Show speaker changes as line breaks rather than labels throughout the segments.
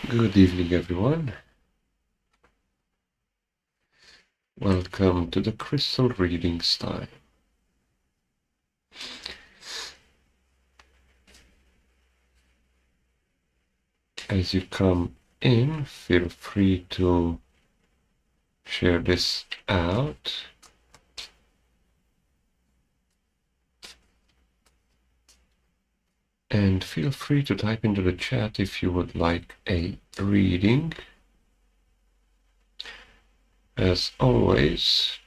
Good evening, everyone. Welcome to the Crystal Readings time. As you come in, feel free to share this out. And feel free to type into the chat if you would like a reading. As always,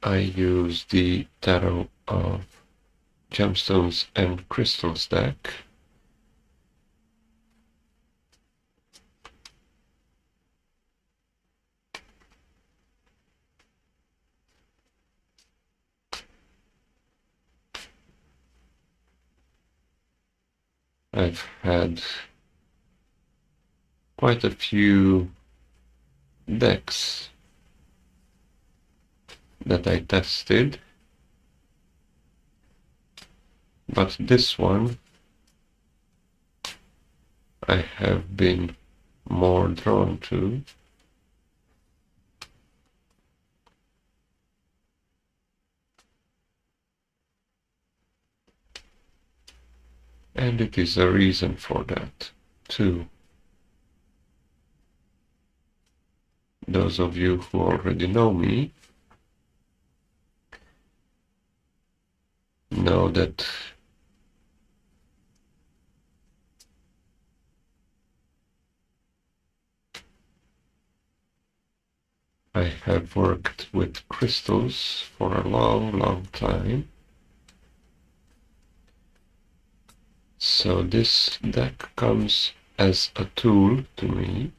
I use the Tarot of Gemstones and Crystals deck. I've had quite a few decks that I tested, but this one I have been more drawn to. And it is a reason for that, too. Those of you who already know me know that I have worked with crystals for a long time. So this deck comes as a tool to me.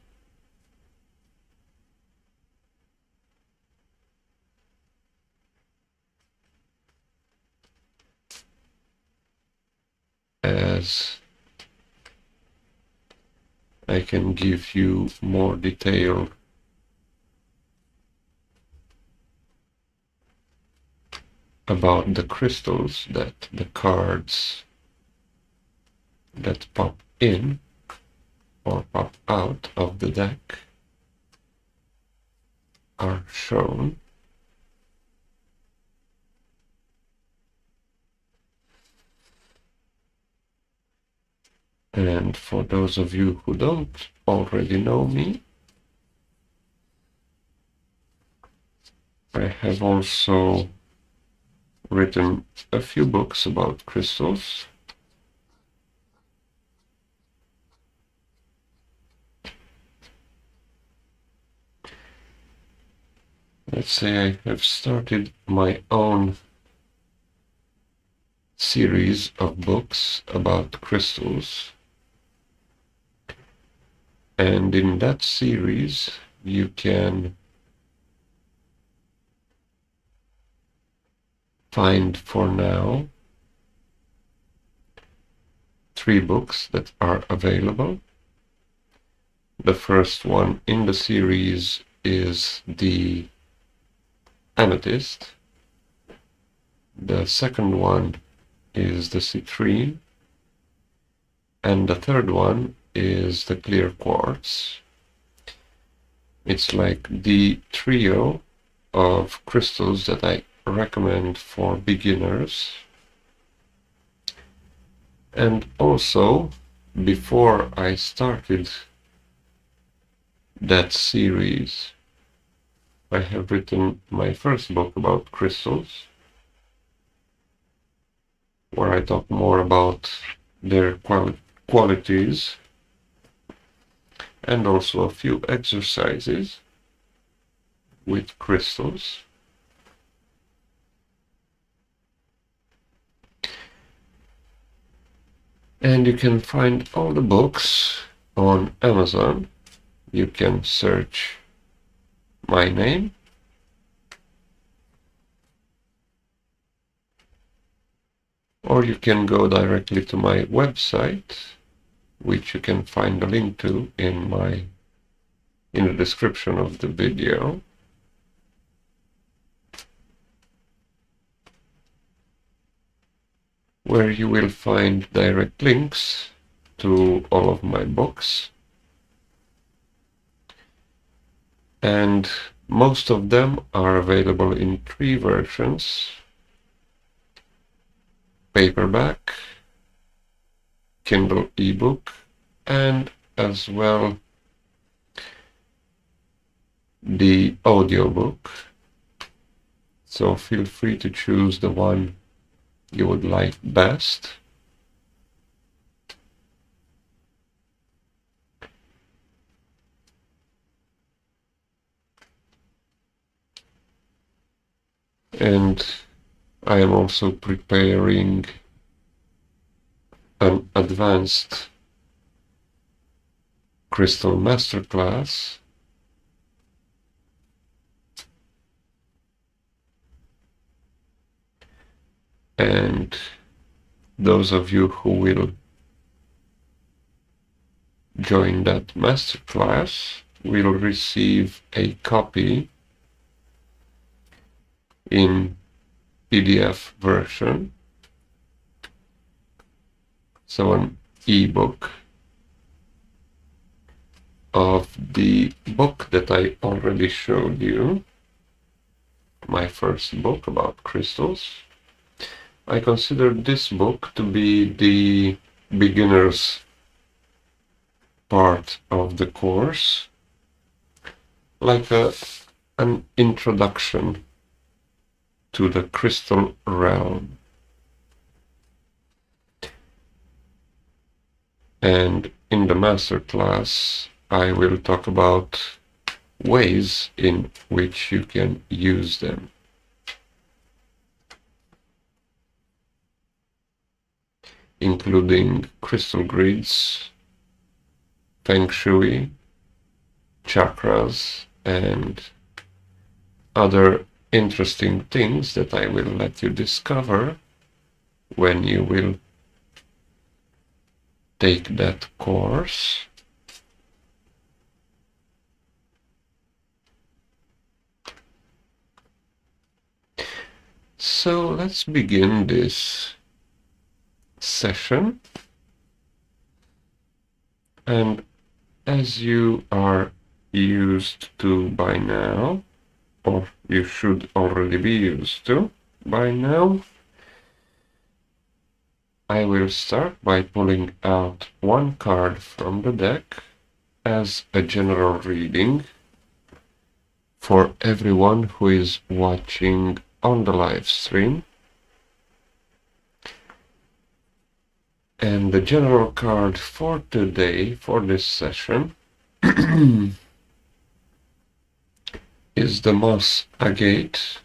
As I can give you more detail about the crystals, that the cards that pop in or pop out of the deck are shown. And for those of you who don't already know me, I have also written a few books about crystals. Let's say I have started my own series of books about crystals. And in that series, you can find for now 3 books that are available. The first one in the series is the Amethyst. The second one is the Citrine. And the third one is the Clear Quartz. It's like the trio of crystals that I recommend for beginners. And also, before I started that series, I have written my first book about crystals, where I talk more about their qualities and also a few exercises with crystals. And you can find all the books on Amazon. You can search my name, or you can go directly to my website, which you can find a link to in the description of the video. Where you will find direct links to all of my books. and most of them are available in 3 versions: paperback, Kindle ebook, and as well the audiobook. So feel free to choose the one you would like best. And I am also preparing an advanced crystal masterclass, and those of you who will join that masterclass will receive a copy in PDF version, so an ebook of the book that I already showed you, my first book about crystals. I consider this book to be the beginner's part of the course, like an introduction to the crystal realm. And in the masterclass, I will talk about ways in which you can use them. Including crystal grids, feng shui, chakras, and other interesting things that I will let you discover when you will take that course. So let's begin this session. And as you are used to by now, or you should already be used to by now, I will start by pulling out one card from the deck as a general reading for everyone who is watching on the live stream. And the general card for today, for this session, is the Moss Agate.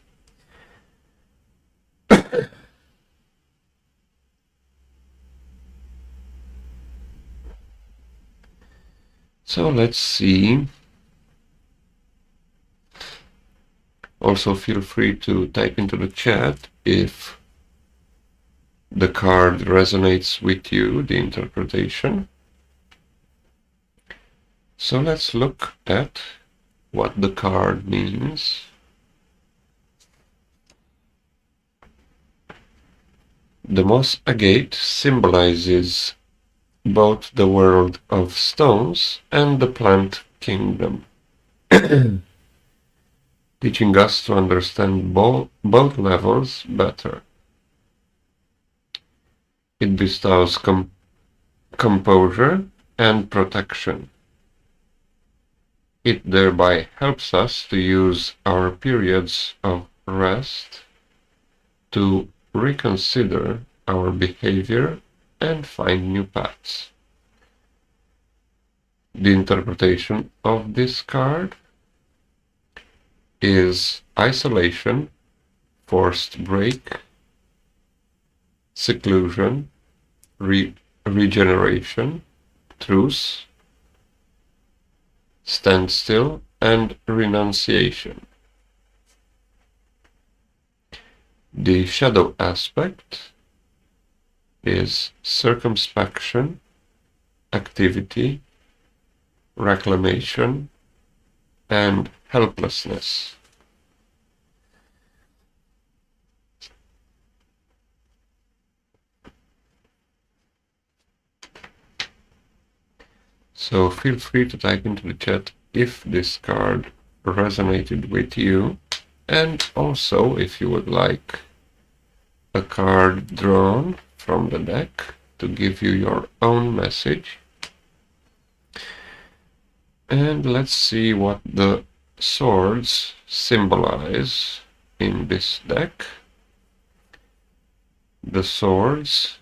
So let's see. Also feel free to type into the chat if the card resonates with you, the interpretation. So let's look at what the card means. The Moss Agate symbolizes both the world of stones and the plant kingdom, teaching us to understand both levels better. It bestows composure and protection. It thereby helps us to use our periods of rest to reconsider our behavior and find new paths. The interpretation of this card is isolation, forced break, seclusion, regeneration, truce, standstill, and renunciation. The shadow aspect is circumspection, activity, reclamation, and helplessness. So feel free to type into the chat if this card resonated with you, and also if you would like a card drawn from the deck to give you your own message. And let's see what the swords symbolize in this deck. The swords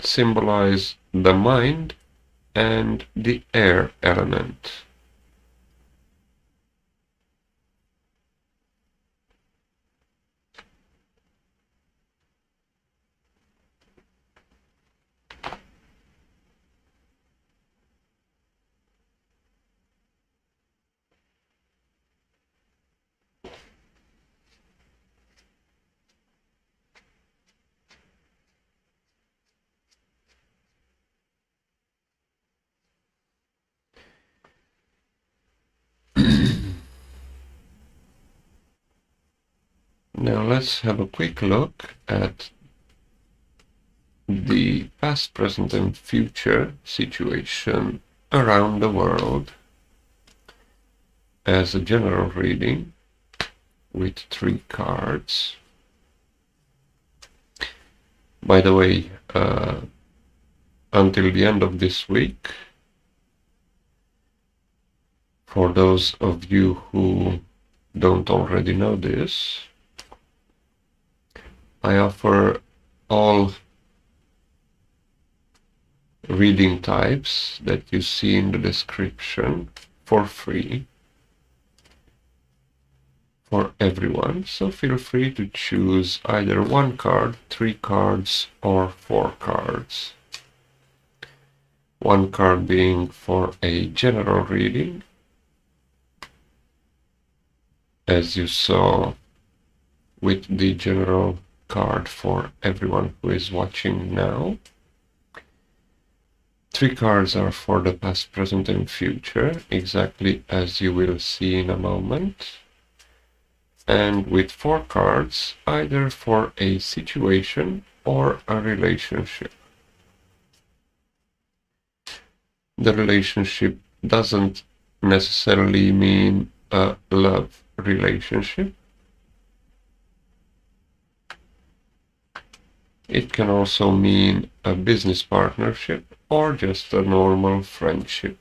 symbolize the mind and the air element. Now let's have a quick look at the past, present, and future situation around the world as a general reading with 3 cards. By the way, until the end of this week, for those of you who don't already know this, I offer all reading types that you see in the description for free for everyone, so feel free to choose either 1 card, 3 cards, or 4 cards. 1 card being for a general reading, as you saw with the general card for everyone who is watching now. 3 cards are for the past, present, and future, exactly as you will see in a moment. And with 4 cards, either for a situation or a relationship. The relationship doesn't necessarily mean a love relationship. It can also mean a business partnership or just a normal friendship.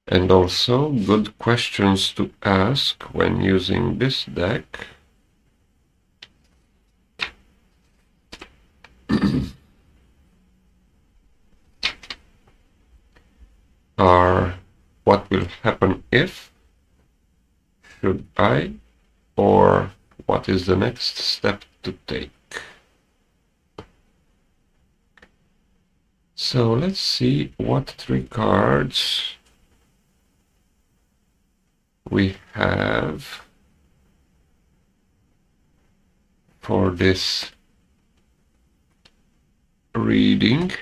And also good questions to ask when using this deck are: what will happen if, should I, or what is the next step to take? So let's see what 3 cards we have for this reading.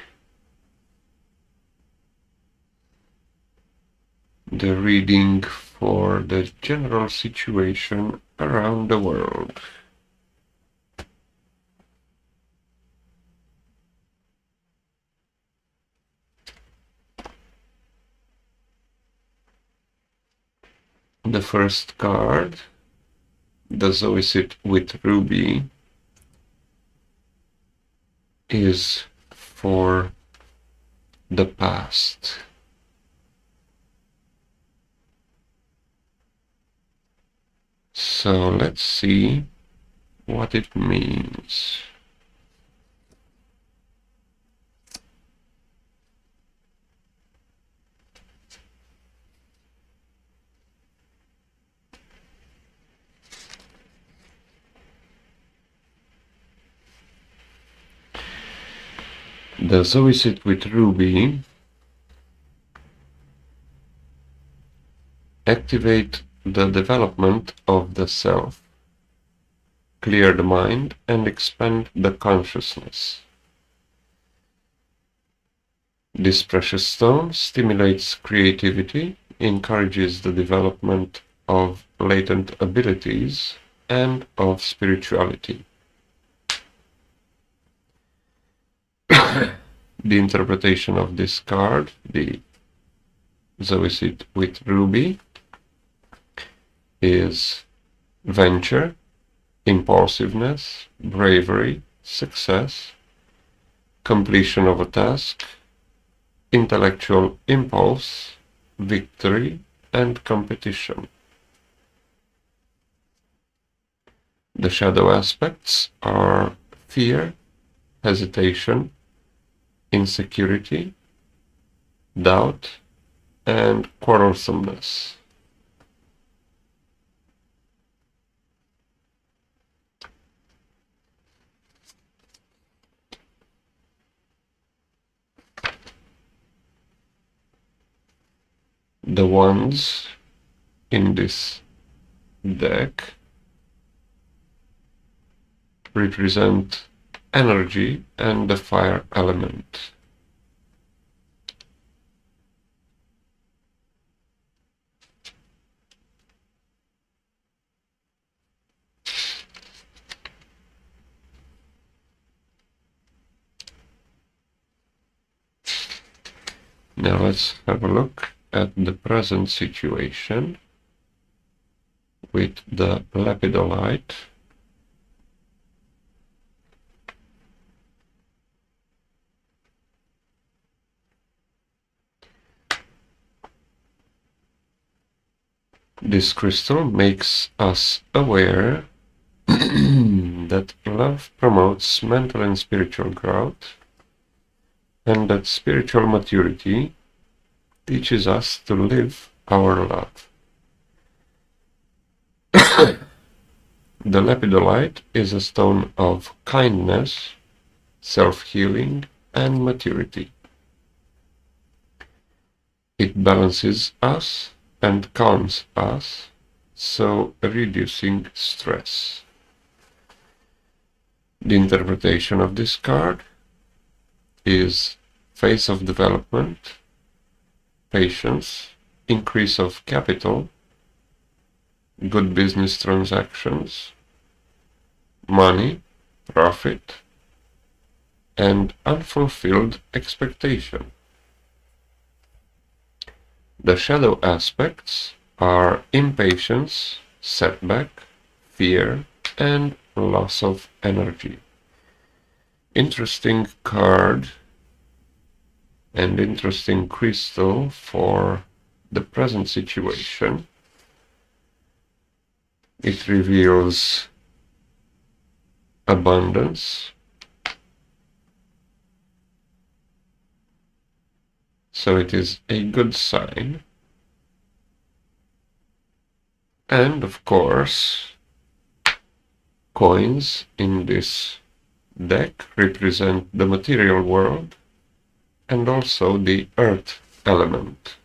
The reading for the general situation around the world. The first card, the Zoisit with Ruby, is for the past. So let's see what it means. The Zoisit with Ruby activate the development of the self, clear the mind, and expand the consciousness. This precious stone stimulates creativity, encourages the development of latent abilities, and of The interpretation of this card, the Zoicide with Ruby, is venture, impulsiveness, bravery, success, completion of a task, intellectual impulse, victory, and competition. The shadow aspects are fear, hesitation, insecurity, doubt, and quarrelsomeness. The wands in this deck represent energy and the fire element. Now let's have a look at the present situation with the Lepidolite. This crystal makes us aware that love promotes mental and spiritual growth, and that spiritual maturity teaches us to live our love. The Lepidolite is a stone of kindness, self-healing, and maturity. It balances us and calms us, so reducing stress. The interpretation of this card is phase of development, patience, increase of capital, good business transactions, money, profit, and unfulfilled expectation. The shadow aspects are impatience, setback, fear, and loss of energy. Interesting card and interesting crystal for the present situation. It reveals abundance, so it is a good sign. And of course, coins in this deck represent the material world and also the earth element.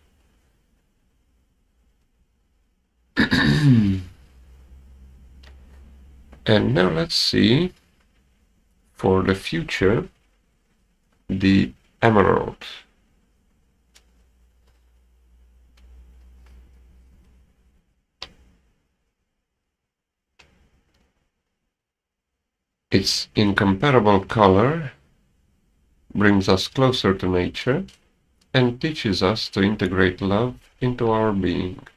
And now let's see, for the future, the emerald. Its incomparable color brings us closer to nature and teaches us to integrate love into our being.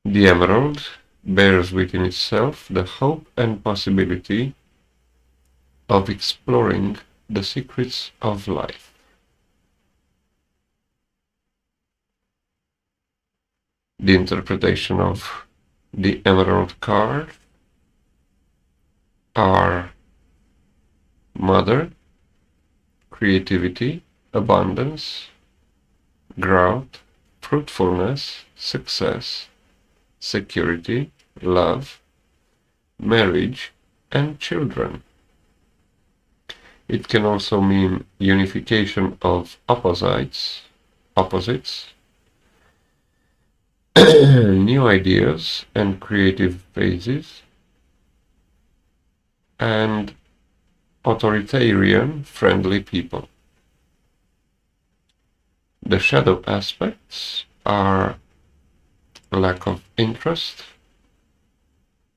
The emerald bears within itself the hope and possibility of exploring the secrets of life. The interpretation of the emerald card are mother, creativity, abundance, growth, fruitfulness, success, security, love, marriage, and children. It can also mean unification of opposites, new ideas and creative phases, and authoritarian friendly people. The shadow aspects are lack of interest,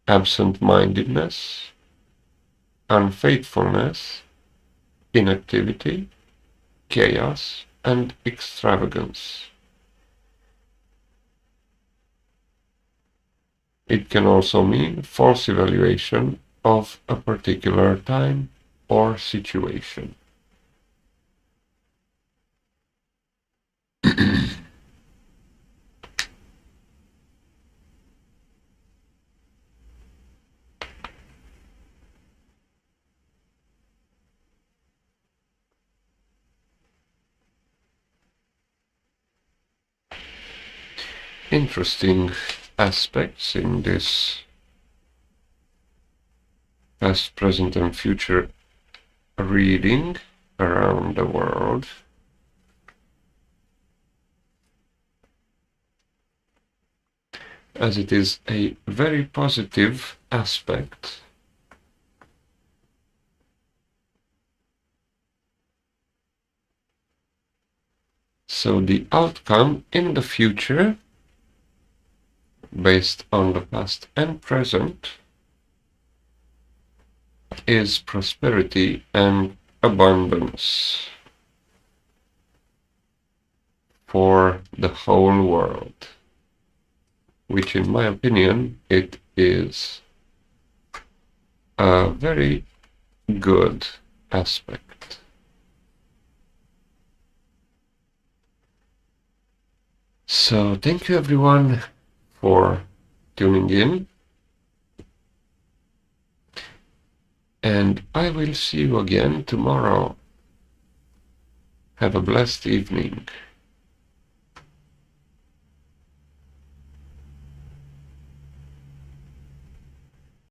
absent-mindedness, unfaithfulness, inactivity, chaos, and extravagance. It can also mean false evaluation of a particular time or situation. Interesting aspects in this past, present, and future reading around the world. As it is a very positive aspect. So the outcome in the future, based on the past and present, is prosperity and abundance for the whole world, which in my opinion it is a very good aspect. So thank you everyone for tuning in, and I will see you again tomorrow. Have a blessed evening.